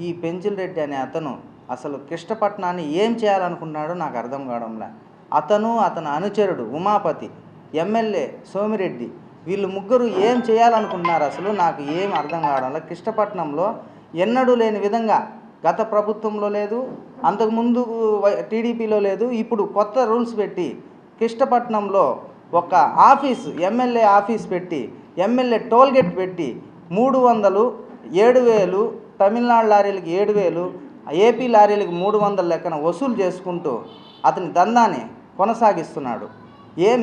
ఈ పెంచిల్ రెడ్డి అనే అతను అసలు కృష్ణపట్నాన్ని ఏం చేయాలనుకున్నాడో నాకు అర్థం కావడంలే. అతను అతని అనుచరుడు ఉమాపతి, ఎమ్మెల్యే సోమిరెడ్డి, వీళ్ళు ముగ్గురు ఏం చేయాలనుకుంటున్నారు అసలు నాకు ఏం అర్థం కావడంలే. కృష్ణపట్నంలో ఎన్నడూ లేని విధంగా గత ప్రభుత్వంలో లేదు, అంతకుముందు టీడీపీలో లేదు, ఇప్పుడు కొత్త రూల్స్ పెట్టి కృష్ణపట్నంలో ఒక ఆఫీసు ఎమ్మెల్యే ఆఫీస్ పెట్టి ఎమ్మెల్యే టోల్గేట్ పెట్టి 300, 7,000 తమిళనాడు లారీలకు 7,000, ఏపీ లారీలకు 300 లెక్కన వసూలు చేసుకుంటూ అతని దందాన్ని కొనసాగిస్తున్నాడు.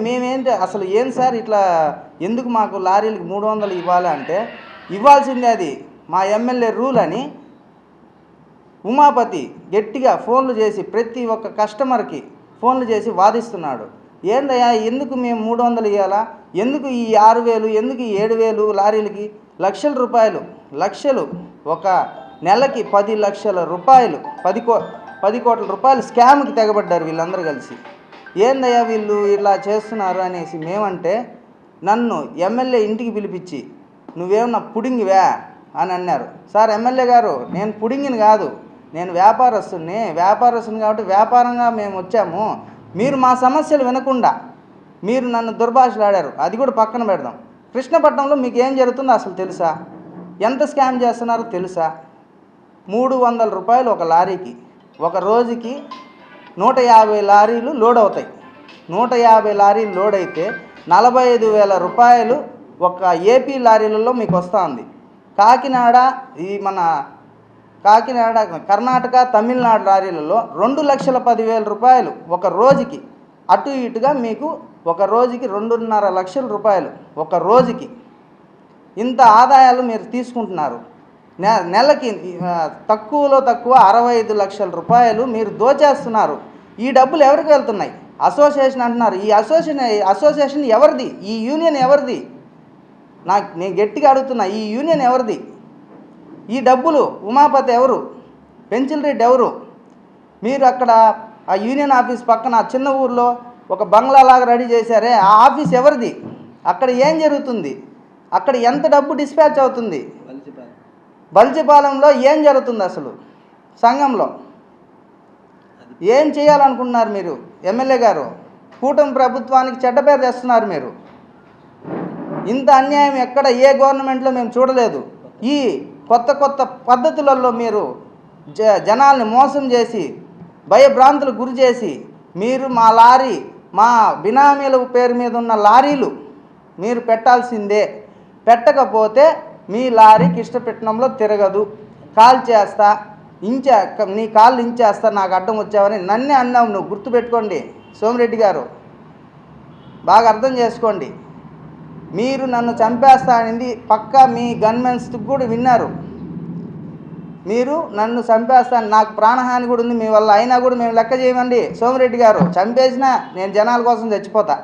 మేమేంటి అసలు ఏం సార్ ఇట్లా ఎందుకు మాకు లారీలకు 300 ఇవ్వాలి అంటే, ఇవ్వాల్సిందే, అది మా ఎమ్మెల్యే రూల్ అని ఉమాపతి గట్టిగా ఫోన్లు చేసి ప్రతి ఒక్క కస్టమర్కి ఫోన్లు చేసి వాదిస్తున్నాడు. ఏందయ్యా ఎందుకు మేము 300 ఇవ్వాలా, ఎందుకు ఈ 6,000, ఎందుకు ఈ 7,000 లారీలకి లక్షలు ఒక నెలకి 10 లక్షల రూపాయలు 10 కోట్ల రూపాయలు స్కామ్కి తెగబడ్డారు వీళ్ళందరూ కలిసి. ఏందయ్యా వీళ్ళు ఇలా చేస్తున్నారు అనేసి మేమంటే, నన్ను ఎమ్మెల్యే ఇంటికి పిలిపించి నువ్వేమన్నా పుడింగివా అని అన్నారు. సార్ ఎమ్మెల్యే గారు, నేను పుడింగిని కాదు, నేను వ్యాపారస్తుని కాబట్టి వ్యాపారంగా మేము వచ్చాము. మీరు మా సమస్యలు వినకుండా మీరు నన్ను దుర్భాషలాడారు. అది కూడా పక్కన పెడదాం. కృష్ణపట్నంలో మీకు ఏం జరుగుతుందో అసలు తెలుసా? ఎంత స్కామ్ చేస్తున్నారో తెలుసా? 300 రూపాయలు ఒక లారీకి, ఒక రోజుకి 150 లారీలు లోడ్ అవుతాయి. 150 లారీలు లోడ్ అయితే 45,000 రూపాయలు ఒక ఏపీ లారీలలో మీకు వస్తుంది. కాకినాడ కర్ణాటక తమిళనాడు లారీలలో 2,10,000 రూపాయలు ఒక రోజుకి. అటు ఇటుగా మీకు ఒక రోజుకి 2.5 లక్షల రూపాయలు ఒక రోజుకి. ఇంత ఆదాయాలు మీరు తీసుకుంటున్నారు. నెలకి తక్కువలో తక్కువ 65 లక్షల రూపాయలు మీరు దోచేస్తున్నారు. ఈ డబ్బులు ఎవరికి వెళ్తున్నాయి? అసోసియేషన్ అంటున్నారు. ఈ అసోసియేషన్ ఎవరిది? ఈ యూనియన్ ఎవరిది? నేను గట్టిగా అడుగుతున్నా, ఈ యూనియన్ ఎవరిది? ఈ డబ్బులు ఉమాపతి ఎవరు? పెంచిల్ రెడ్డి ఎవరు? మీరు అక్కడ ఆ యూనియన్ ఆఫీస్ పక్కన చిన్న ఊర్లో ఒక బంగ్లాలాగా రెడీ చేశారే, ఆ ఆఫీస్ ఎవరిది? అక్కడ ఏం జరుగుతుంది? అక్కడ ఎంత డబ్బు డిస్పాచ్ అవుతుంది? బల్జిపాలెంలో ఏం జరుగుతుంది అసలు? సంఘంలో ఏం చేయాలనుకుంటున్నారు మీరు? ఎమ్మెల్యే గారు, కూటమి ప్రభుత్వానికి చెడ్డ పేరు తెస్తున్నారు మీరు. ఇంత అన్యాయం ఎక్కడ ఏ గవర్నమెంట్లో మేము చూడలేదు. ఈ కొత్త పద్ధతులలో మీరు జనాల్ని మోసం చేసి భయభ్రాంతులకు గురి చేసి మీరు మా బినామీల పేరు మీద ఉన్న లారీలు మీరు పెట్టాల్సిందే. పెట్టకపోతే మీ లారీ కృష్ణపట్నంలో తిరగదు, కాల్ చేస్తా, నీ కాళ్ళు ఇంచేస్తా, నాకు అడ్డం వచ్చావని నన్నే అన్నావు. నువ్వు గుర్తుపెట్టుకోండి సోమిరెడ్డి గారు, బాగా అర్థం చేసుకోండి. మీరు నన్ను చంపేస్తా అనేది పక్కా మీ గన్మెన్స్కి కూడా విన్నారు. మీరు నన్ను చంపేస్తాను, నాకు ప్రాణహాని కూడా ఉంది మీ వల్ల, అయినా కూడా మేము లెక్క చేయమండి. సోమిరెడ్డి గారు చంపేసినా నేను జనాల కోసం చచ్చిపోతా.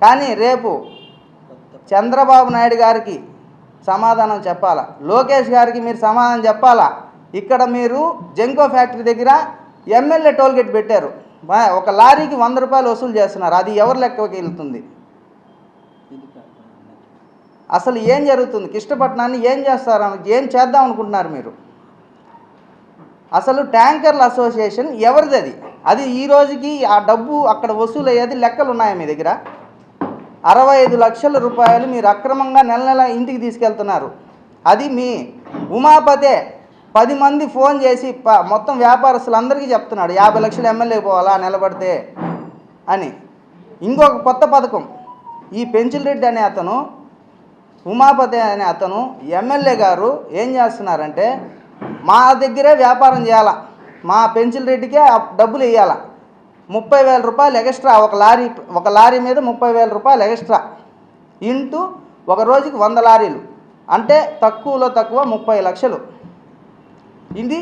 కానీ రేపు చంద్రబాబు నాయుడు గారికి సమాధానం చెప్పాలా, లోకేష్ గారికి మీరు సమాధానం చెప్పాలా. ఇక్కడ మీరు జెంకో ఫ్యాక్టరీ దగ్గర ఎమ్మెల్యే టోల్గేట్ పెట్టారు. ఒక లారీకి 100 రూపాయలు వసూలు చేస్తున్నారు. అది ఎవరి లెక్కకి వెళ్తుంది? అసలు ఏం జరుగుతుంది? కృష్ణపట్నాన్ని ఏం చేద్దాం అనుకుంటున్నారు మీరు? అసలు ట్యాంకర్ల అసోసియేషన్ ఎవరిది? అది ఈ రోజుకి ఆ డబ్బు అక్కడ వసూలు అయ్యేది లెక్కలు ఉన్నాయా మీ దగ్గర? 65 లక్షల రూపాయలు మీరు అక్రమంగా నెల ఇంటికి తీసుకెళ్తున్నారు. అది మీ ఉమాపతే 10 మంది ఫోన్ చేసి మొత్తం వ్యాపారస్తులందరికీ చెప్తున్నాడు 50 లక్షలు ఎమ్మెల్యే పోవాలా నిలబడితే అని. ఇంకొక కొత్త పథకం, ఈ పెంచిల్ రెడ్డి అనే అతను, ఉమాపతి అనే అతను, ఎమ్మెల్యే గారు ఏం చేస్తున్నారంటే, మా దగ్గరే వ్యాపారం చేయాలా, మా పెంచిల్ రెడ్డికే డబ్బులు ఇవ్వాలా, 30,000 రూపాయలు ఎక్స్ట్రా ఒక లారీ మీద 30,000 రూపాయలు ఎక్స్ట్రా ఇంటూ ఒక రోజుకి 100 లారీలు అంటే తక్కువలో తక్కువ 30 లక్షలు. ఇది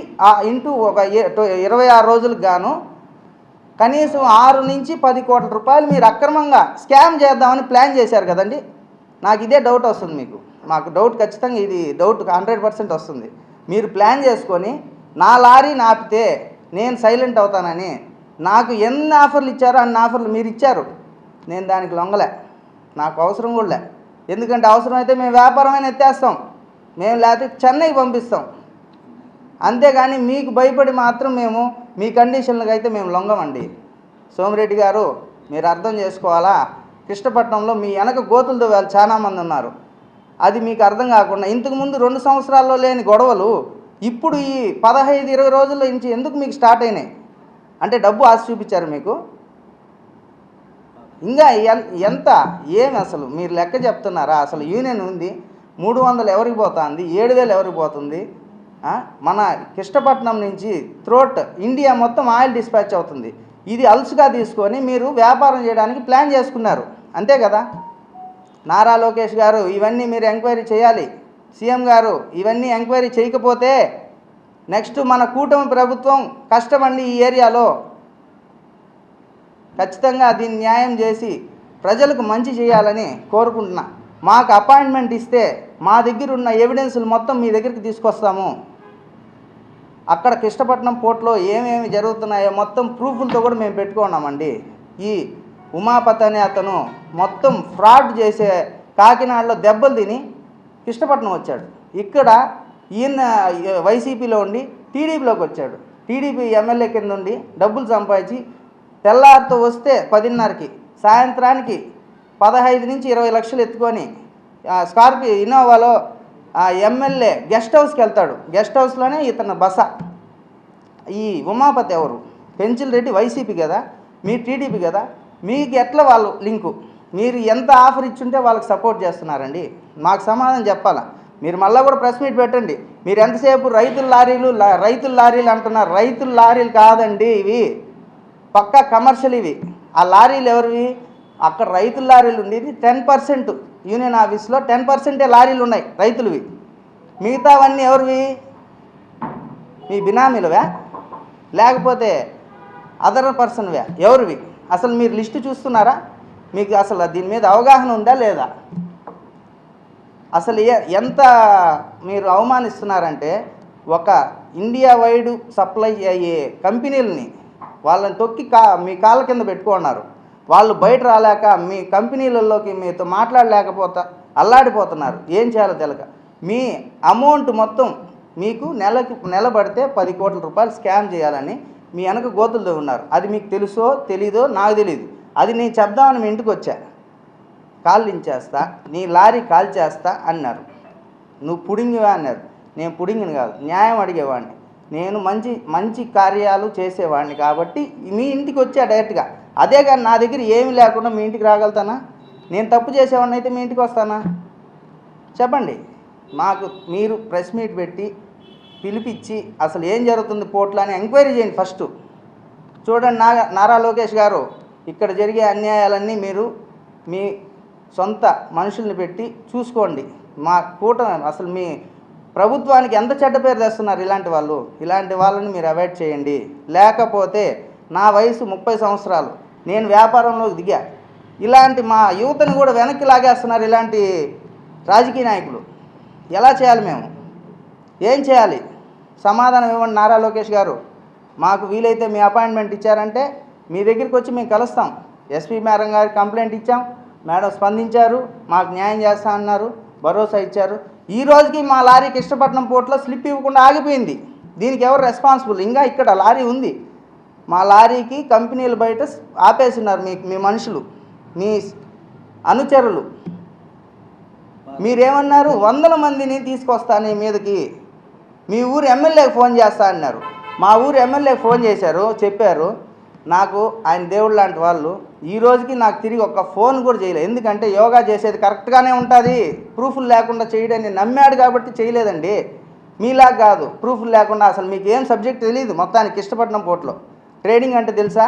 ఇంటూ ఒక 26 రోజులకు గాను కనీసం 6 నుంచి 10 కోట్ల రూపాయలు మీరు అక్రమంగా స్కామ్ చేద్దామని ప్లాన్ చేశారు కదండి. నాకు ఇదే డౌట్ వస్తుంది. మాకు డౌట్ ఖచ్చితంగా ఇది డౌట్ 100% వస్తుంది. మీరు ప్లాన్ చేసుకొని నా లారీ నాపితే నేను సైలెంట్ అవుతానని నాకు ఎన్ని ఆఫర్లు ఇచ్చారో అన్ని ఆఫర్లు మీరు ఇచ్చారు. నేను దానికి లొంగలే, నాకు అవసరం కూడా లే. ఎందుకంటే అవసరమైతే మేము వ్యాపారమైన ఎత్తేస్తాం, మేము లేకపోతే చెన్నైకి పంపిస్తాం. అంతేగాని మీకు భయపడి మాత్రం మేము మీ కండిషన్లకు అయితే మేము లొంగమండి. సోమిరెడ్డి గారు మీరు అర్థం చేసుకోవాలా, కృష్ణపట్నంలో మీ వెనక గోతులతో వాళ్ళు చాలామంది ఉన్నారు. అది మీకు అర్థం కాకుండా ఇంతకుముందు 2 సంవత్సరాల్లో లేని గొడవలు ఇప్పుడు ఈ 15-20 రోజుల నుంచి ఎందుకు మీకు స్టార్ట్ అయినాయి అంటే డబ్బు ఆశ చూపించారు మీకు. ఇంకా ఎంత ఏమి అసలు మీరు లెక్క చెప్తున్నారా? అసలు యూనియన్ ఉంది 300 ఎవరికి పోతుంది, 7000 ఎవరికి పోతుంది? మన కృష్ణపట్నం నుంచి త్రోట్ ఇండియా మొత్తం ఆయిల్ డిస్పాచ్ అవుతుంది. ఇది అలుసుగా తీసుకొని మీరు వ్యాపారం చేయడానికి ప్లాన్ చేసుకున్నారు, అంతే కదా? నారా లోకేష్ గారు ఇవన్నీ మీరు ఎంక్వైరీ చేయాలి. సీఎం గారు ఇవన్నీ ఎంక్వైరీ చేయకపోతే నెక్స్ట్ మన కూటమి ప్రభుత్వం కష్టమండి. ఈ ఏరియాలో ఖచ్చితంగా దీన్ని న్యాయం చేసి ప్రజలకు మంచి చేయాలని కోరుకుంటున్నా. మాకు అపాయింట్మెంట్ ఇస్తే మా దగ్గర ఉన్న ఎవిడెన్సులు మొత్తం మీ దగ్గరికి తీసుకొస్తాము. అక్కడ కృష్ణపట్నం పోర్ట్లో ఏమేమి జరుగుతున్నాయో మొత్తం ప్రూఫ్లతో కూడా మేము పెట్టుకున్నామండి. ఈ ఉమాపతి అనే అతను మొత్తం ఫ్రాడ్ చేసే కాకినాడలో దెబ్బలు తిని కృష్ణపట్నం వచ్చాడు. ఇక్కడ ఈయన వైసీపీలో ఉండి టీడీపీలోకి వచ్చాడు. టీడీపీ ఎమ్మెల్యే కింద ఉండి డబ్బులు సంపాదించి తెల్లారితో వస్తే 10:30కి సాయంత్రానికి 15 నుంచి 20 లక్షలు ఎత్తుకొని స్కార్పియో ఇన్నోవాలో ఎమ్మెల్యే గెస్ట్ హౌస్కి వెళ్తాడు. గెస్ట్ హౌస్లోనే ఇతను బస. ఈ ఉమాపతి ఎవరు? పెంచిల్ రెడ్డి వైసీపీ కదా, మీరు టీడీపీ కదా, మీకు ఎట్లా వాళ్ళు లింకు? మీరు ఎంత ఆఫర్ ఇచ్చుంటే వాళ్ళకి సపోర్ట్ చేస్తున్నారండి? మాకు సమాధానం చెప్పాలా. మీరు మళ్ళీ కూడా ప్రెస్ మీట్ పెట్టండి. మీరు ఎంతసేపు రైతుల లారీలు అంటున్నారు. రైతుల లారీలు కాదండి ఇవి, పక్కా కమర్షియల్ ఇవి. ఆ లారీలు ఎవరివి? అక్కడ రైతుల లారీలు ఉండేది 10%. యూనియన్ ఆఫీస్లో 10% లారీలు ఉన్నాయి రైతులవి. మిగతావన్నీ ఎవరివి? మీ బినామీలవే లేకపోతే అదర్ పర్సన్వే? ఎవరివి? అసలు మీరు లిస్టు చూస్తున్నారా? మీకు అసలు దీని మీద అవగాహన ఉందా లేదా? అసలు ఎంత మీరు అవమానిస్తున్నారంటే ఒక ఇండియా వైడ్ సప్లై అయ్యే కంపెనీలని వాళ్ళని తొక్కి మీ కాళ్ళ కింద పెట్టుకున్నారు. వాళ్ళు బయట రాలేక మీ కంపెనీలలోకి మీతో మాట్లాడలేకపోతా అల్లాడిపోతున్నారు. ఏం చేయాలో తెలియక మీ అమౌంట్ మొత్తం మీకు నెలబడితే 10 కోట్ల రూపాయలు స్కామ్ చేయాలని మీ వెనక గోతులతో ఉన్నారు. అది మీకు తెలుసో తెలీదో నాకు తెలియదు. అది నేను చెప్దామని మీ ఇంటికి వచ్చా. కాల్లించేస్తా, నీ లారీ కాల్ చేస్తా అన్నారు. నువ్వు పుడింగివా అన్నారు. నేను పుడింగిని కాదు, న్యాయం అడిగేవాడిని. నేను మంచి కార్యాలు చేసేవాడిని కాబట్టి మీ ఇంటికి వచ్చా డైరెక్ట్గా. అదే కానీ నా దగ్గర ఏమి లేకుండా మీ ఇంటికి రాగలుగుతానా? నేను తప్పు చేసేవాడిని అయితే మీ ఇంటికి వస్తానా? చెప్పండి. మాకు మీరు ప్రెస్ మీట్ పెట్టి పిలిపించి అసలు ఏం జరుగుతుంది పోర్ట్లో అని ఎంక్వైరీ చేయండి ఫస్ట్. చూడండి నారా లోకేష్ గారు, ఇక్కడ జరిగే అన్యాయాలన్నీ మీరు మీ సొంత మనుషుల్ని పెట్టి చూసుకోండి. మా కూటమి అసలు మీ ప్రభుత్వానికి ఎంత చెడ్డ పేరు తెస్తున్నారు ఇలాంటి వాళ్ళని మీరు అవాయిడ్ చేయండి. లేకపోతే నా వయసు 30 సంవత్సరాలు, నేను వ్యాపారంలోకి దిగా. ఇలాంటి మా యువతను కూడా వెనక్కి లాగేస్తున్నారు ఇలాంటి రాజకీయ నాయకులు. ఎలా చేయాలి? మేము ఏం చేయాలి? సమాధానం ఇవ్వండి నారా లోకేష్ గారు. మాకు వీలైతే మీ అపాయింట్మెంట్ ఇచ్చారంటే మీ దగ్గరికి వచ్చి మేము కలుస్తాం. ఎస్పీ మేడం గారికి కంప్లైంట్ ఇచ్చాం, మేడం స్పందించారు, మాకు న్యాయం చేస్తా అన్నారు, భరోసా ఇచ్చారు. ఈ రోజుకి మా లారీ కృష్ణపట్నం పోర్ట్లో స్లిప్ ఇవ్వకుండా ఆగిపోయింది. దీనికి ఎవరు రెస్పాన్సిబుల్? ఇంకా ఇక్కడ లారీ ఉంది. మా లారీకి కంపెనీలు బయట ఆపేస్తున్నారు మీ మనుషులు, మీ అనుచరులు. మీరేమన్నారు? 100 మందిని తీసుకొస్తాను మీదకి, మీ ఊరు ఎమ్మెల్యేకి ఫోన్ చేస్తా అన్నారు. మా ఊరు ఎమ్మెల్యేకి ఫోన్ చేశారు, చెప్పారు. నాకు ఆయన దేవుడు లాంటి వాళ్ళు ఈ రోజుకి నాకు తిరిగి ఒక్క ఫోన్ కూడా చేయలేదు. ఎందుకంటే యోగా చేసేది కరెక్ట్గానే ఉంటుంది, ప్రూఫ్లు లేకుండా చేయడాన్ని నమ్మాడు కాబట్టి చేయలేదండి. మీలాగా కాదు, ప్రూఫ్లు లేకుండా. అసలు మీకు ఏం సబ్జెక్ట్ తెలియదు మొత్తానికి. కృష్ణపట్నం పోర్ట్లో ట్రేడింగ్ అంటే తెలుసా?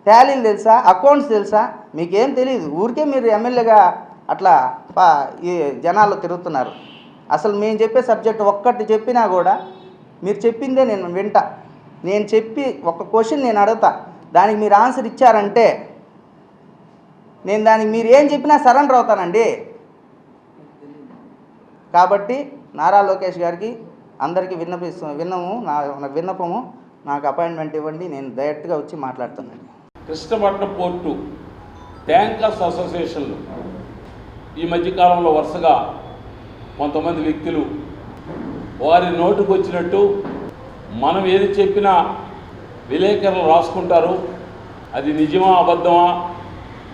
టాలీలు తెలుసా? అకౌంట్స్ తెలుసా? మీకేం తెలియదు. ఊరికే మీరు ఎమ్మెల్యేగా అట్లా ఈ జనాల్లో తిరుగుతున్నారు. అసలు మేము చెప్పే సబ్జెక్ట్ ఒక్కటి చెప్పినా కూడా మీరు చెప్పిందే నేను వింటా. నేను చెప్పి ఒక క్వశ్చన్ నేను అడుగుతా, దానికి మీరు ఆన్సర్ ఇచ్చారంటే నేను దానికి మీరు ఏం చెప్పినా సరెండర్ అవుతానండి. కాబట్టి నారా లోకేష్ గారికి అందరికీ విన్నపము, నాకు అపాయింట్మెంట్ ఇవ్వండి, నేను డైరెక్ట్గా వచ్చి మాట్లాడుతానండి. కృష్ణపట్నం పోర్టు ట్యాంకర్స్ అసోసియేషన్లు ఈ మధ్యకాలంలో వరుసగా కొంతమంది వ్యక్తులు వారి నోటుకు వచ్చినట్టు మనం ఏది చెప్పినా విలేకరులు రాసుకుంటారు, అది నిజమా అబద్ధమా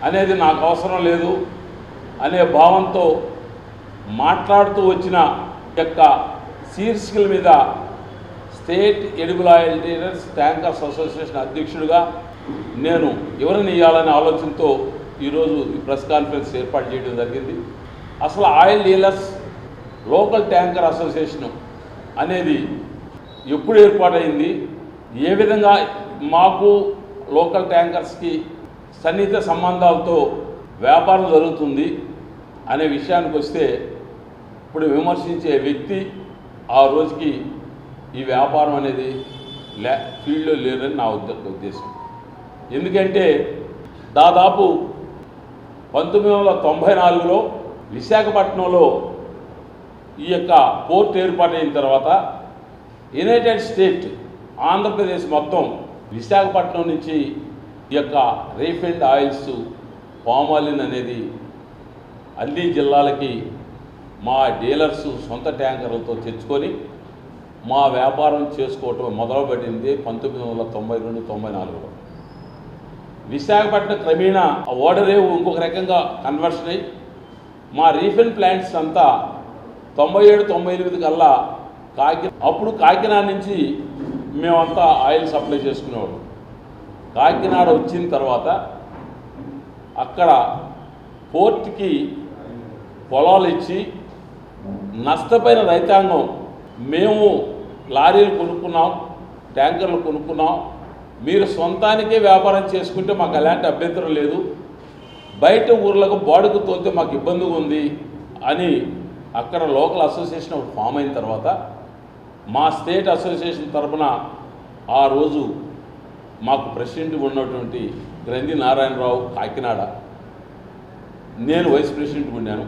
అనేది నాకు అవసరం లేదు అనే భావంతో మాట్లాడుతూ వచ్చిన యొక్క శీర్షికల మీద state edible oil dealers tankers association అధ్యక్షుడిగా నేను ఎవరిని ఇవ్వాలనే ఆలోచనతో ఈరోజు ఈ ప్రెస్ కాన్ఫరెన్స్ ఏర్పాటు చేయడం జరిగింది. అసలు oil dealers local tanker association అనేది ఎప్పుడు ఏర్పాటైంది, ఏ విధంగా మాకు లోకల్ ట్యాంకర్స్కి సన్నిహిత సంబంధాలతో వ్యాపారం జరుగుతుంది అనే విషయానికి వస్తే, ఇప్పుడు విమర్శించే వ్యక్తి ఆ రోజుకి ఈ వ్యాపారం అనేది ఫీల్డ్లో లేదని నా ఉద్దేశం. ఎందుకంటే దాదాపు 1994లో విశాఖపట్నంలో ఈ యొక్క పోర్ట్ ఏర్పాటైన తర్వాత యునైటెడ్ స్టేట్ ఆంధ్రప్రదేశ్ మొత్తం విశాఖపట్నం నుంచి ఈ యొక్క రీఫైండ్ ఆయిల్స్ పామాలిన్ అనేది అన్ని జిల్లాలకి మా డీలర్స్ సొంత ట్యాంకర్లతో తెచ్చుకొని మా వ్యాపారం చేసుకోవటం మొదలుపెట్టింది 1992-94లో. విశాఖపట్నం క్రమేణా ఓడరేవు ఇంకొక రకంగా కన్వర్షన్ అయ్యి మా రీఫైన్ ప్లాంట్స్ అంతా 97-98 కల్లా అప్పుడు కాకినాడ నుంచి మేమంతా ఆయిల్ సప్లై చేసుకునేవాళ్ళం. కాకినాడ వచ్చిన తర్వాత అక్కడ పోర్ట్కి పొలాలు ఇచ్చి నష్టపోయిన రైతాంగం మేము లారీలు కొనుక్కున్నాం, ట్యాంకర్లు కొనుక్కున్నాం, మీరు సొంతానికే వ్యాపారం చేసుకుంటే మాకు ఎలాంటి అభ్యంతరం లేదు, బయట ఊర్లకు బాడుకు తోలితే మాకు ఇబ్బందిగా ఉంది అని అక్కడ లోకల్ అసోసియేషన్ ఫామ్ అయిన తర్వాత మా స్టేట్ అసోసియేషన్ తరఫున ఆ రోజు మాకు ప్రెసిడెంట్ ఉన్నటువంటి గ్రంథి నారాయణరావు కాకినాడ, నేను వైస్ ప్రెసిడెంట్ ఉన్నాను.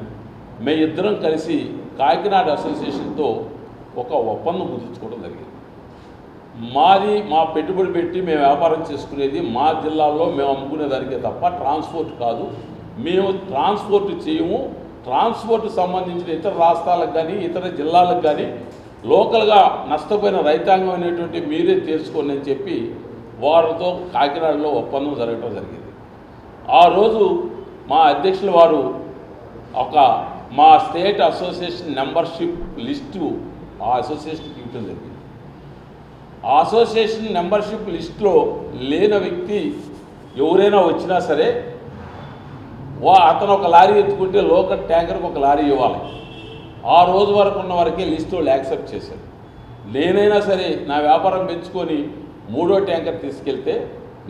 మేమిద్దరం కలిసి కాకినాడ అసోసియేషన్తో ఒక ఒప్పందం కుదుర్చుకోవడం జరిగింది. మా పెట్టుబడి పెట్టి మేము వ్యాపారం చేసుకునేది మా జిల్లాల్లో మేము అమ్ముకునేదానికే తప్ప ట్రాన్స్పోర్ట్ కాదు. మేము ట్రాన్స్పోర్ట్ చేయము. ట్రాన్స్పోర్ట్ సంబంధించిన ఇతర రాష్ట్రాలకు కానీ ఇతర జిల్లాలకు కానీ లోకల్గా నష్టపోయిన రైతాంగం అనేటువంటి మీరే తీర్చుకోండి అని చెప్పి వారితో కాకినాడలో ఒప్పందం జరగడం జరిగింది. ఆ రోజు మా అధ్యక్షుల వారు మా స్టేట్ అసోసియేషన్ మెంబర్షిప్ లిస్టు ఆ అసోసియేషన్కి ఇవ్వడం జరిగింది. ఆ అసోసియేషన్ మెంబర్షిప్ లిస్టులో లేని వ్యక్తి ఎవరైనా వచ్చినా సరే అతను ఒక లారీ ఎత్తుకుంటే లోకల్ ట్యాంకర్కి ఒక లారీ ఇవ్వాలి. ఆ రోజు వరకు ఉన్న వరకే లిస్టు వాళ్ళు యాక్సెప్ట్ చేశారు. నేనైనా సరే నా వ్యాపారం పెంచుకొని 3వ ట్యాంకర్ తీసుకెళ్తే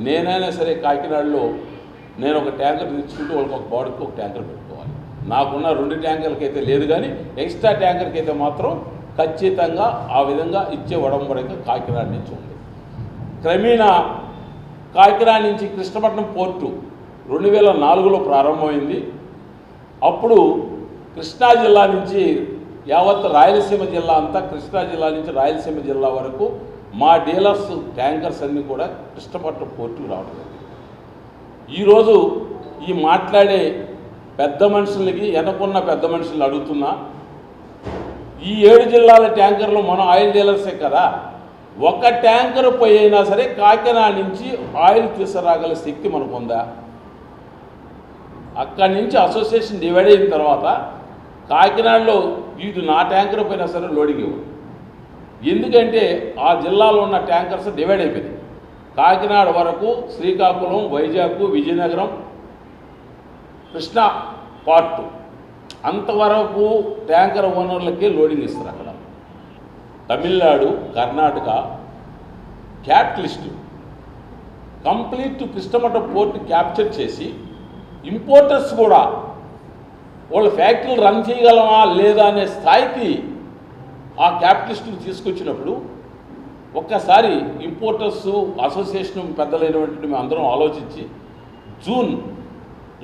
నేనైనా సరే కాకినాడలో నేను ఒక ట్యాంకర్ తెచ్చుకుంటూ వాళ్ళకి ఒక బాడీకి ఒక ట్యాంకర్ పెట్టుకోవాలి. నాకున్న 2 ట్యాంకర్లకి అయితే లేదు, కానీ ఎక్స్ట్రా ట్యాంకర్కి అయితే మాత్రం ఖచ్చితంగా ఆ విధంగా ఇచ్చే ఒడంబడిక కాకినాడ నుంచి ఉంది. క్రమేణా కాకినాడ నుంచి కృష్ణపట్నం పోర్టు 2004లో ప్రారంభమైంది. అప్పుడు కృష్ణా జిల్లా నుంచి యావత్ రాయలసీమ జిల్లా అంతా, కృష్ణా జిల్లా నుంచి రాయలసీమ జిల్లా వరకు మా డీలర్స్ ట్యాంకర్స్ అన్నీ కూడా కృష్ణపట్నం పోర్టుకు రావడం జరిగింది. ఈరోజు ఈ మాట్లాడే పెద్ద మనుషులకి వెనకున్న పెద్ద మనుషులు అడుగుతున్నా, ఈ 7 జిల్లాల ట్యాంకర్లు మన ఆయిల్ డీలర్సే కదా, ఒక ట్యాంకర్ పోయినా సరే కాకినాడ నుంచి ఆయిల్ తీసుకురాగల శక్తి మనకు ఉందా? అక్కడి నుంచి అసోసియేషన్ డివైడ్ అయిన తర్వాత కాకినాడలో ఇది నా ట్యాంకర్ పోయినా సరే లోడింగ్ ఇవ్వదు. ఎందుకంటే ఆ జిల్లాలో ఉన్న ట్యాంకర్స్ డివైడ్ అయిపోయింది. కాకినాడ వరకు శ్రీకాకుళం, వైజాగ్, విజయనగరం, కృష్ణా పార్ట్ అంతవరకు ట్యాంకర్ ఓనర్లకే లోడింగ్ ఇస్తారు. అక్కడ Tamil Nadu, Karnataka capitalist complete Krishnapatnam port capture చేసి ఇంపోర్టర్స్ కూడా వాళ్ళ ఫ్యాక్టరీలు రన్ చేయగలమా లేదా అనే స్థాయికి ఆ క్యాపిటలిస్టులు తీసుకొచ్చినప్పుడు ఒక్కసారి ఇంపోర్టర్స్ అసోసియేషన్ పెద్దలైనటువంటి మేము అందరం ఆలోచించి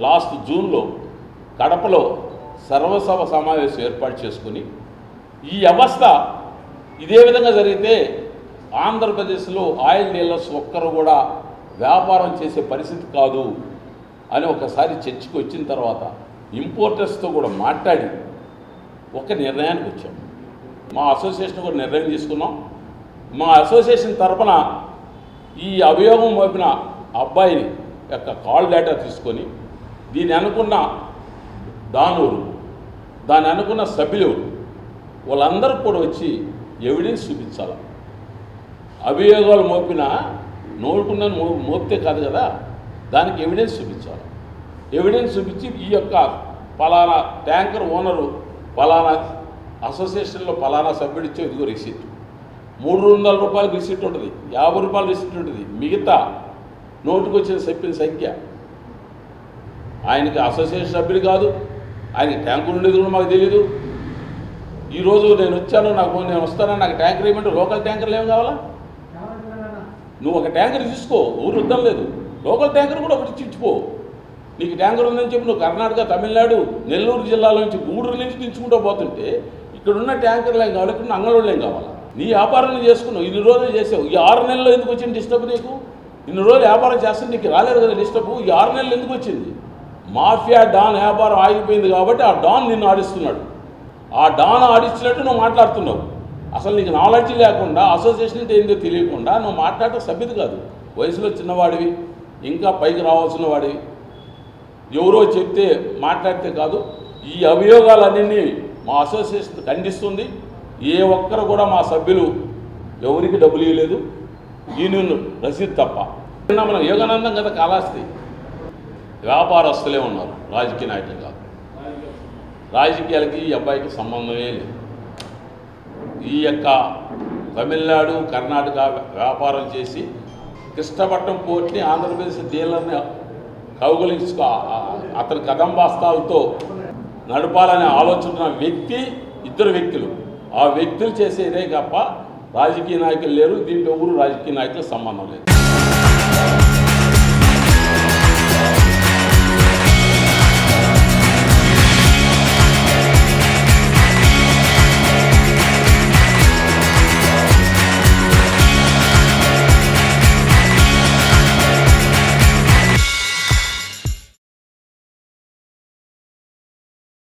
లాస్ట్ జూన్లో కడపలో సర్వసభ సమావేశం ఏర్పాటు చేసుకుని ఈ వ్యవస్థ ఇదే విధంగా జరిగితే ఆంధ్రప్రదేశ్లో ఆయిల్ డీలర్స్ ఒక్కరు కూడా వ్యాపారం చేసే పరిస్థితి కాదు అని ఒకసారి చర్చకు వచ్చిన తర్వాత ఇంపోర్టర్స్తో కూడా మాట్లాడి ఒక నిర్ణయానికి వచ్చాం. మా అసోసియేషన్ కూడా నిర్ణయం తీసుకున్నాం. మా అసోసియేషన్ తరఫున ఈ అభియోగం మోపిన అబ్బాయిని యొక్క కాల్ డేటా తీసుకొని దీని అనుకున్న దానూరు దాని అనుకున్న సభ్యులు వాళ్ళందరూ కూడా వచ్చి ఎవిడెన్స్ చూపించాలి. అభియోగాలు మోపిన నోడుకున్న మోపితే కాదు కదా, దానికి ఎవిడెన్స్ చూపించాలి. ఎవిడెన్స్ చూపించి ఈ యొక్క పలానా ట్యాంకర్ ఓనరు పలానా అసోసియేషన్లో పలానా సభ్యుడు ఇచ్చే ఇదిగో రిసీట్, 300 రూపాయలు రిసీట్ ఉంటుంది, 50 రూపాయలు రిసీట్ ఉంటుంది, మిగతా నోటుకు వచ్చిన చెప్పిన సంఖ్య. ఆయనకి అసోసియేషన్ సభ్యుడు కాదు, ఆయనకి ట్యాంకులు ఉండేది కూడా మాకు తెలీదు. ఈరోజు నేను వచ్చాను, నేను వస్తానని నాకు ట్యాంకర్ ఏమంటే లోకల్ ట్యాంకర్లు ఏమి కావాలా? నువ్వు ఒక ట్యాంకర్ తీసుకో, ఊరు వద్దం లేదు, లోకల్ ట్యాంకర్ కూడా ఒకటి ఇచ్చిపో. నీకు ట్యాంకర్ ఉందని చెప్పి నువ్వు కర్ణాటక, తమిళనాడు, నెల్లూరు జిల్లాలో నుంచి గూడూరు నుంచి దించుకుంటూ పోతుంటే ఇక్కడున్న ట్యాంకర్లు ఏం కావాలి, ఇక్కడ అంగళోళ్ళు ఏం కావాలా? నీ వ్యాపారం చేసుకున్నావు, ఇన్ని రోజులు చేసావు. ఈ 6 నెలల్లో ఎందుకు వచ్చింది డిస్టర్బ్ నీకు? ఇన్ని రోజులు వ్యాపారం చేస్తే నీకు రాలేదు కదా డిస్టర్బ్. ఈ 6 నెలలు ఎందుకు వచ్చింది? మాఫియా డాన్ వ్యాపారం ఆగిపోయింది కాబట్టి ఆ డాన్ నిన్ను ఆడిస్తున్నాడు. ఆ డాన్ ఆడిచ్చినట్టు నువ్వు మాట్లాడుతున్నావు. అసలు నీకు నాలెడ్జ్ లేకుండా, అసోసియేషన్ అంటే ఏందో తెలియకుండా నువ్వు మాట్లాడటం సభ్యత కాదు. వయసులో చిన్నవాడివి, ఇంకా పైకి రావాల్సిన వాడివి. ఎవరో చెప్తే మాట్లాడితే కాదు. ఈ అభియోగాలన్నీ మా అసోసియేషన్ ఖండిస్తుంది. ఏ ఒక్కరు కూడా మా సభ్యులు ఎవరికి డబ్బులు ఇవ్వలేదు, యూనియన్ రసీదు తప్ప. మన యోగానందం కదా కాలాస్తి వ్యాపారస్తులే ఉన్నారు, రాజకీయ నాయకులు కాదు. రాజకీయాలకి ఈ అబ్బాయికి సంబంధమే లేదు. ఈ యొక్క తమిళనాడు, కర్ణాటక వ్యాపారం చేసి కృష్ణపట్నం పోర్ట్ని ఆంధ్రప్రదేశ్ డీలర్ని కౌగులించుకో అతని కదంబాస్తాలతో నడపాలనే ఆలోచన వ్యక్తి, 2 వ్యక్తులు. ఆ వ్యక్తులు చేసేదే తప్ప రాజకీయ నాయకులు లేరు. దీంట్లో ఊరు రాజకీయ నాయకులకు సంబంధం లేదు.